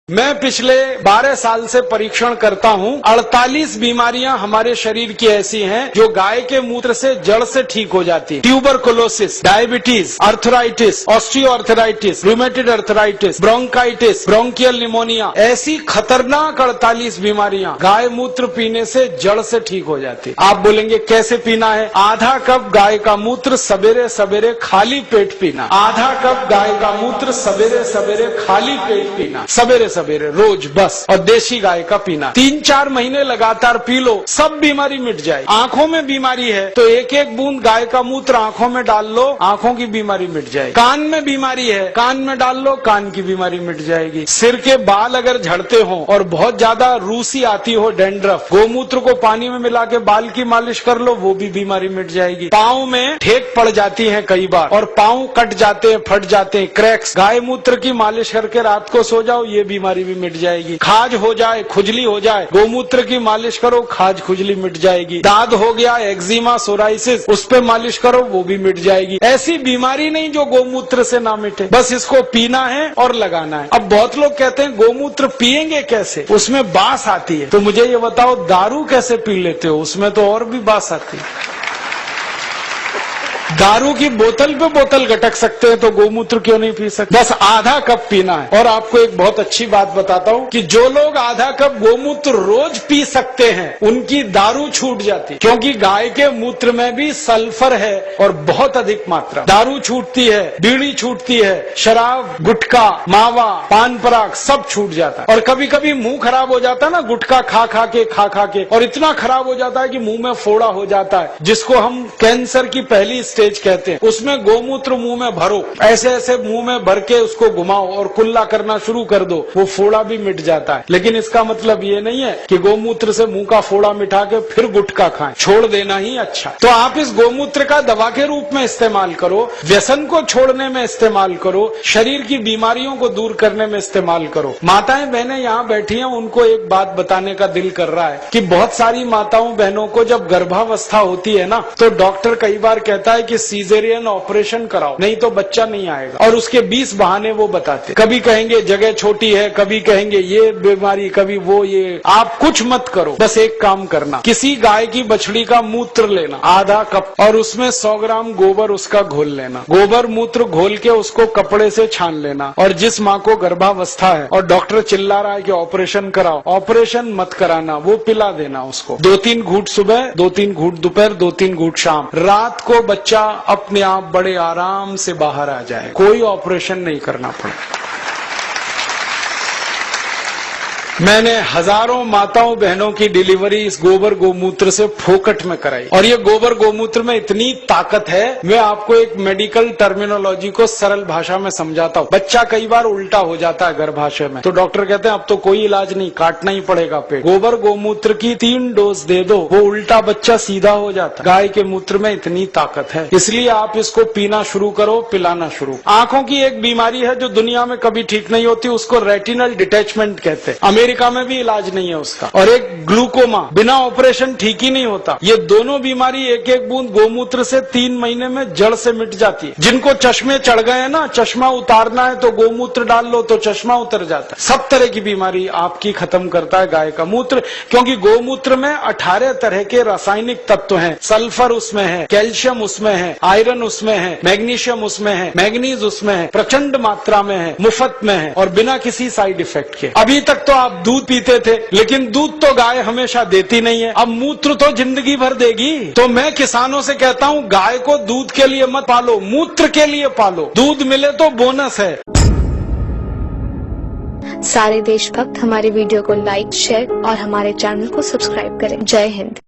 मैं पिछले 12 साल से परीक्षण करता हूं। 48 बीमारियां हमारे शरीर की ऐसी हैं जो गाय के मूत्र से जड़ से ठीक हो जाती है। Tuberculosis, diabetes, arthritis, osteoarthritis, rheumatoid arthritis, bronchitis, bronchial pneumonia, ऐसी खतरनाक 48 बीमारियां गाय मूत्र पीने से जड़ से ठीक हो जाती है। आप बोलेंगे कैसे पीना है? आधा कप गाय का मूत्र सवेरे सवेरे खाली पेट पीना। आधा कप गाय का मूत्र सवेरे सवेरे खाली पेट पीना, सवेरे सवेरे रोज बस। और देशी गाय का पीना 3-4 महीने लगातार पी लो, सब बीमारी मिट जाए। आंखों में बीमारी है तो एक एक बूंद गाय का मूत्र आंखों में डाल लो, आंखों की बीमारी मिट जाएगी। कान में बीमारी है, कान में डाल लो, कान की बीमारी मिट जाएगी। सिर के बाल अगर झड़ते हो और बहुत ज्यादा रूसी आती हो, डैंड्रफ, गोमूत्र को पानी में मिला के बाल की मालिश कर लो, वो भी बीमारी मिट जाएगी। पाँव में ठेक पड़ जाती है कई बार और पाँव कट जाते हैं, फट जाते हैं, क्रैक्स, गाय मूत्र की मालिश करके रात को सो जाओ, ये बीमारी भी मिट जाएगी। खाज हो जाए, खुजली हो जाए, गोमूत्र की मालिश करो, खाज खुजली मिट जाएगी। दाद हो गया, एक्जिमा, सोराइसिस, उस पे मालिश करो, वो भी मिट जाएगी। ऐसी बीमारी नहीं जो गोमूत्र से ना मिटे। बस इसको पीना है और लगाना है। अब बहुत लोग कहते हैं गोमूत्र पिएंगे कैसे, उसमें बास आती है। तो मुझे ये बताओ, दारू कैसे पी लेते हो? उसमें तो और भी बास आती है। दारू की बोतल पे बोतल गटक सकते हैं तो गोमूत्र क्यों नहीं पी सकते? बस आधा कप पीना है। और आपको एक बहुत अच्छी बात बताता हूं कि जो लोग आधा कप गोमूत्र रोज पी सकते हैं उनकी दारू छूट जाती है, क्योंकि गाय के मूत्र में भी सल्फर है और बहुत अधिक मात्रा। दारू छूटती है, बीड़ी छूटती है, शराब, गुटखा, मावा, पान पराग सब छूट जाता है। और कभी कभी मुंह खराब हो जाता है ना, गुटखा खा खा के, और इतना खराब हो जाता है कि मुंह में फोड़ा हो जाता है, जिसको हम कैंसर की पहली स्टेज कहते हैं। उसमें गोमूत्र मुंह में भरो, ऐसे ऐसे मुंह में भर के उसको घुमाओ और कुल्ला करना शुरू कर दो, वो फोड़ा भी मिट जाता है। लेकिन इसका मतलब ये नहीं है कि गोमूत्र से मुंह का फोड़ा मिटा के फिर गुटखा खाएं, छोड़ देना ही अच्छा। तो आप इस गोमूत्र का दवा के रूप में इस्तेमाल करो, व्यसन को छोड़ने में इस्तेमाल करो, शरीर की बीमारियों को दूर करने में इस्तेमाल करो। माताएं बहनें यहाँ बैठी हैं, उनको एक बात बताने का दिल कर रहा है कि बहुत सारी माताओं बहनों को जब गर्भावस्था होती है ना, तो डॉक्टर कई बार कहता है कि सीजेरियन ऑपरेशन कराओ, नहीं तो बच्चा नहीं आएगा। और उसके 20 बहाने वो बताते, कभी कहेंगे जगह छोटी है, कभी कहेंगे ये बीमारी, कभी वो ये। आप कुछ मत करो, बस एक काम करना, किसी गाय की बछड़ी का मूत्र लेना आधा कप और उसमें 100 ग्राम गोबर उसका घोल लेना। गोबर मूत्र घोल के उसको कपड़े से छान लेना। और जिस माँ को गर्भावस्था है और डॉक्टर चिल्ला रहा है कि ऑपरेशन कराओ, ऑपरेशन मत कराना, वो पिला देना उसको। 2-3 घूंट सुबह, 2-3 घूंट दोपहर, 2-3 घूंट शाम। रात को बच्चा अपने आप बड़े आराम से बाहर आ जाए, कोई ऑपरेशन नहीं करना पड़े। मैंने हजारों माताओं बहनों की डिलीवरी इस गोबर गोमूत्र से फोकट में कराई। और ये गोबर गोमूत्र में इतनी ताकत है, मैं आपको एक मेडिकल टर्मिनोलॉजी को सरल भाषा में समझाता हूँ। बच्चा कई बार उल्टा हो जाता है गर्भाशय में, तो डॉक्टर कहते हैं अब तो कोई इलाज नहीं, काटना ही पड़ेगा पेट। गोबर गोमूत्र की 3 डोज दे दो, वो उल्टा बच्चा सीधा हो जाता है। गाय के मूत्र में इतनी ताकत है, इसलिए आप इसको पीना शुरू करो, पिलाना शुरू। आंखों की एक बीमारी है जो दुनिया में कभी ठीक नहीं होती, उसको रेटिनल डिटैचमेंट कहते हैं। अमेरिका में भी इलाज नहीं है उसका। और एक ग्लूकोमा, बिना ऑपरेशन ठीक ही नहीं होता। ये दोनों बीमारी एक एक बूंद गोमूत्र से 3 महीने में जड़ से मिट जाती है। जिनको चश्मे चढ़ गए हैं ना, चश्मा उतारना है तो गोमूत्र डाल लो तो चश्मा उतर जाता है। सब तरह की बीमारी आपकी खत्म करता है गाय का मूत्र, क्योंकि गोमूत्र में 18 तरह के रासायनिक तत्व हैं। सल्फर उसमें है, कैल्शियम उसमें है, आयरन उसमें है, मैग्नीशियम उसमें है, मैग्नीज उसमें है, प्रचंड मात्रा में है, मुफ्त में है और बिना किसी साइड इफेक्ट के। अभी तक तो आप दूध पीते थे, लेकिन दूध तो गाय हमेशा देती नहीं है, अब मूत्र तो जिंदगी भर देगी। तो मैं किसानों से कहता हूँ, गाय को दूध के लिए मत पालो, मूत्र के लिए पालो। दूध मिले तो बोनस है। सारे देशभक्त हमारे वीडियो को लाइक, शेयर और हमारे चैनल को सब्सक्राइब करें। जय हिंद।